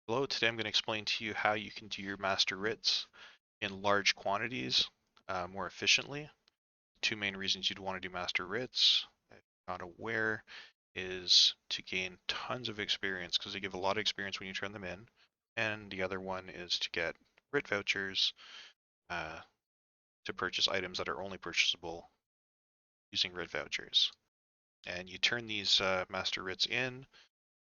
Hello, today I'm going to explain to you how you can do your master writs in large quantities more efficiently. Two main reasons you'd want to do master writs, if you're not aware, is to gain tons of experience because they give a lot of experience when you turn them in. And the other one is to get writ vouchers uh, to purchase items that are only purchasable using writ vouchers. And you turn these master writs in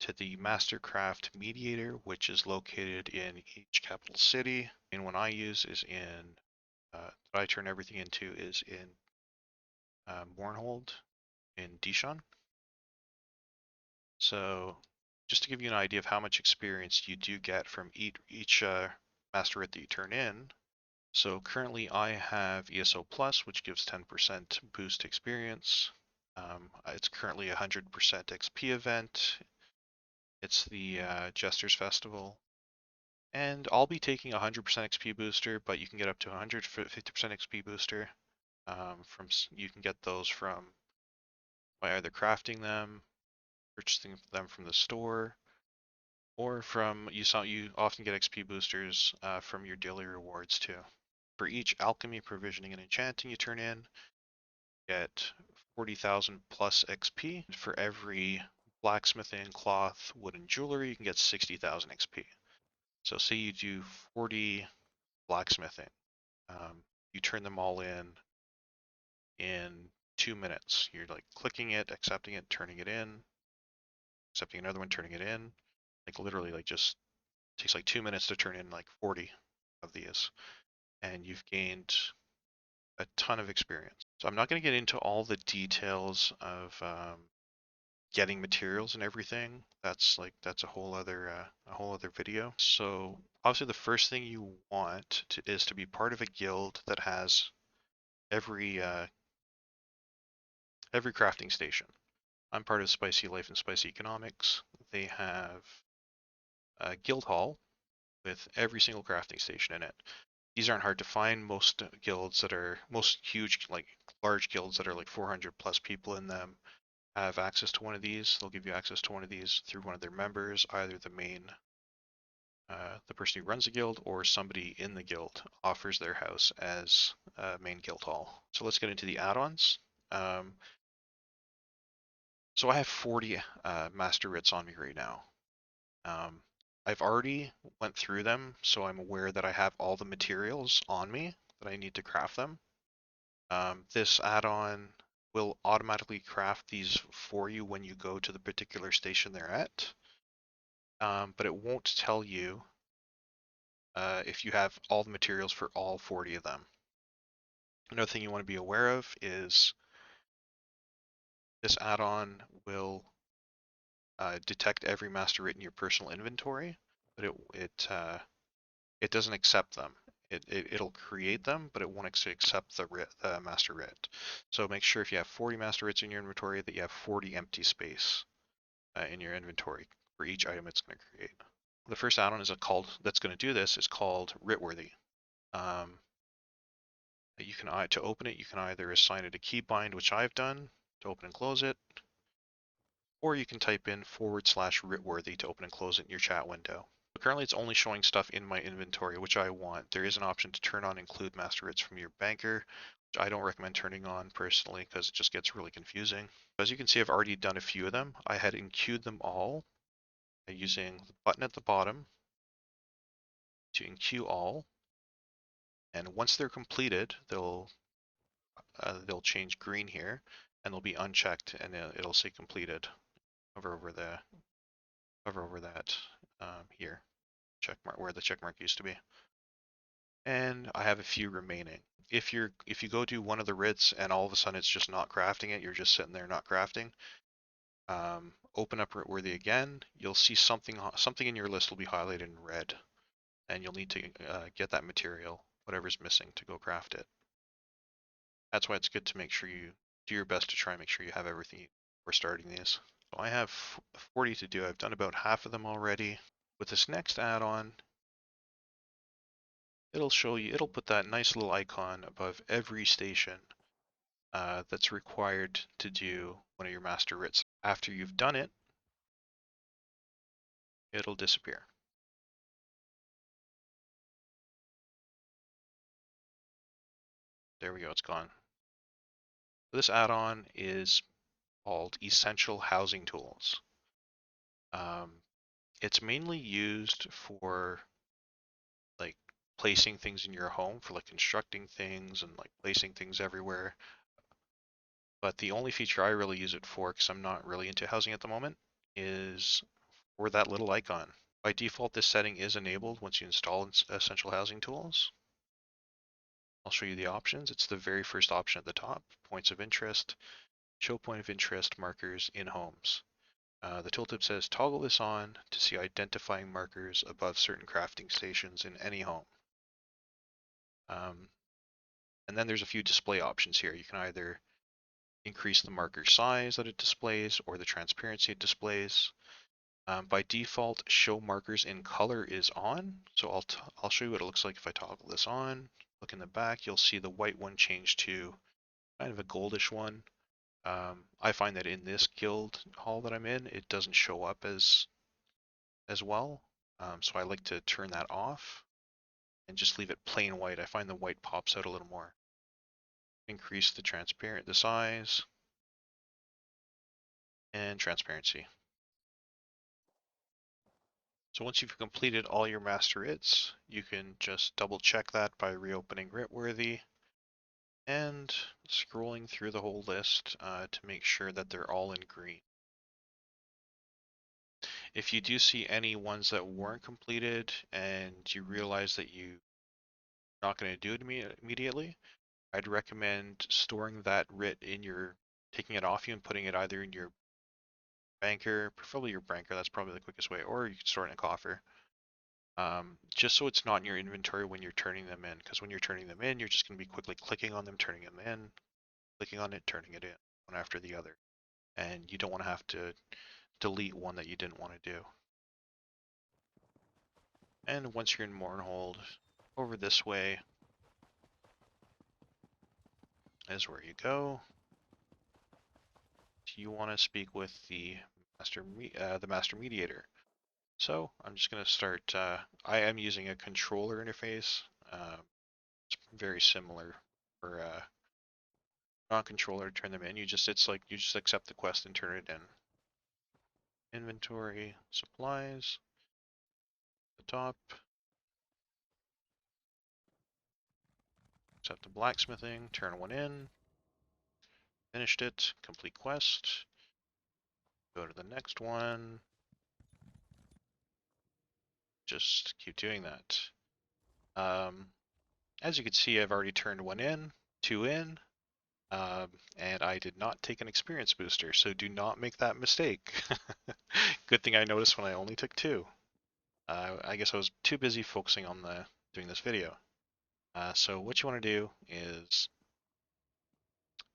to the Mastercraft Mediator, which is located in each capital city. And one I use is in, that I turn everything into is in Mournhold in Dishon. So just to give you an idea of how much experience you do get from each Master Writ that you turn in. So currently I have ESO Plus, which gives 10% boost experience. It's currently a 100% XP event. It's the Jesters Festival. And I'll be taking a 100% XP booster, but you can get up to 150% XP booster. You can get those from by either crafting them, purchasing them from the store, or you often get XP boosters from your daily rewards too. For each alchemy, provisioning, and enchanting you turn in, you get 40,000 plus XP. For every blacksmithing, cloth, wood, and jewelry, you can get 60,000 XP. So say you do 40 blacksmithing. You turn them all in 2 minutes. You're like clicking it, accepting it, turning it in, accepting another one, turning it in. Like literally, like just takes like 2 minutes to turn in like 40 of these, and you've gained a ton of experience. So I'm not going to get into all the details of getting materials and everything. That's a whole other video. So obviously the first thing you want is to be part of a guild that has every every crafting station. I'm part of Spicy Life and Spicy Economics. They have a guild hall with every single crafting station in it. These aren't hard to find. Most huge, like large guilds that are like 400 plus people in them have access to one of these. They'll give you access to one of these through one of their members, either the person who runs the guild or somebody in the guild offers their house as a main guild hall. So let's get into the add-ons. Um, so I have 40 master writs on me right now. Um, I've already went through them, so I'm aware that I have all the materials on me that I need to craft them. This add-on will automatically craft these for you when you go to the particular station they're at, but it won't tell you if you have all the materials for all 40 of them. Another thing you want to be aware of is this add-on will detect every master writ in your personal inventory, but it doesn't accept them. It'll create them, but it won't accept the master writ. So make sure if you have 40 master writs in your inventory that you have 40 empty space in your inventory for each item it's going to create. The first add-on that's going to do this is called Writworthy. Um, to open it, you can either assign it a keybind, which I've done to open and close it, or you can type in /Writworthy to open and close it in your chat window. But currently it's only showing stuff in my inventory, which I want. There is an option to turn on include master writs from your banker, which I don't recommend turning on personally because it just gets really confusing. As you can see, I've already done a few of them. I had enqueued them all using the button at the bottom to enqueue all. And once they're completed, they'll change green here and they'll be unchecked and it'll say completed. Hover over that here, check mark where the check mark used to be. And I have a few remaining. If you go do one of the writs and all of a sudden it's just not crafting it, you're just sitting there not crafting. Open up Writworthy again. You'll see something in your list will be highlighted in red, and you'll need to get that material, whatever's missing, to go craft it. That's why it's good to make sure you do your best to try and make sure you have everything before starting these. So I have 40 to do. I've done about half of them already. With this next add-on, it'll put that nice little icon above every station that's required to do one of your master writs. After you've done it, it'll disappear. There we go, it's gone. This add-on is called Essential Housing Tools. It's mainly used for like placing things in your home, for like constructing things and like placing things everywhere. But the only feature I really use it for, because I'm not really into housing at the moment, is for that little icon. By default, this setting is enabled once you install Essential Housing Tools. I'll show you the options. It's the very first option at the top, points of interest, show point of interest markers in homes. The tooltip says toggle this on to see identifying markers above certain crafting stations in any home. And then there's a few display options here. You can either increase the marker size that it displays or the transparency it displays. By default, show markers in color is on. So I'll show you what it looks like if I toggle this on. Look in the back, you'll see the white one change to kind of a goldish one. I find that in this guild hall that I'm in, it doesn't show up as well. So I like to turn that off and just leave it plain white. I find the white pops out a little more. Increase the size and transparency. So once you've completed all your master writs, you can just double check that by reopening Writworthy and scrolling through the whole list to make sure that they're all in green. If you do see any ones that weren't completed and you realize that you're not going to do it immediately, I'd recommend storing that writ in taking it off you and putting it either in your banker, preferably your banker, that's probably the quickest way, or you can store it in a coffer. Just so it's not in your inventory when you're turning them in, because when you're turning them in, you're just going to be quickly clicking on them, turning them in, clicking on it, turning it in, one after the other. And you don't want to have to delete one that you didn't want to do. And once you're in Mournhold, over this way is where you go. You want to speak with the master mediator. So I'm just going to start. I am using a controller interface. It's very similar for non-controller. Turn them in. You just accept the quest and turn it in. Inventory, supplies, the top. Accept the blacksmithing. Turn one in. Finished it. Complete quest. Go to the next one. Just keep doing that. As you can see, I've already turned one in, two in, and I did not take an experience booster, so do not make that mistake. Good thing I noticed when I only took two. I guess I was too busy focusing on doing this video. So what you want to do is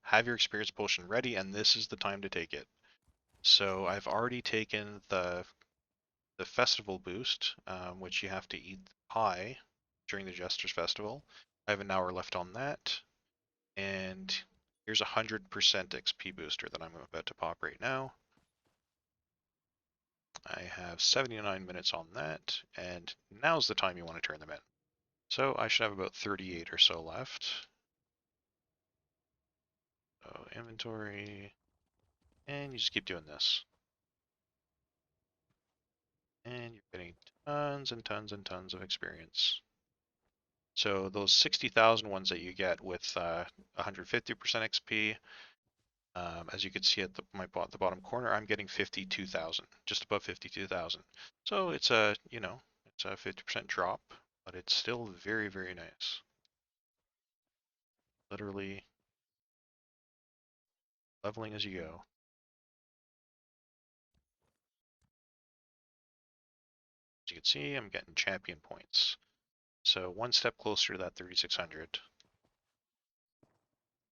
have your experience potion ready, and this is the time to take it. So I've already taken the festival boost, which you have to eat pie during the Jester's Festival. I have an hour left on that, and here's a 100% XP booster that I'm about to pop right now. I have 79 minutes on that, and now's the time you want to turn them in. So I should have about 38 or so left. So inventory, and you just keep doing this. And you're getting tons and tons and tons of experience. So those 60,000 ones that you get with 150% XP, as you can see at the bottom corner, I'm getting 52,000, just above 52,000. So it's a 50% drop, but it's still very, very nice. Literally leveling as you go. As you can see, I'm getting champion points. So one step closer to that 3,600.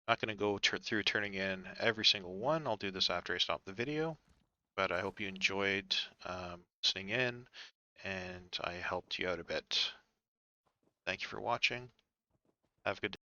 Not going to go through turning in every single one. I'll do this after I stop the video. But I hope you enjoyed listening in, and I helped you out a bit. Thank you for watching. Have a good day.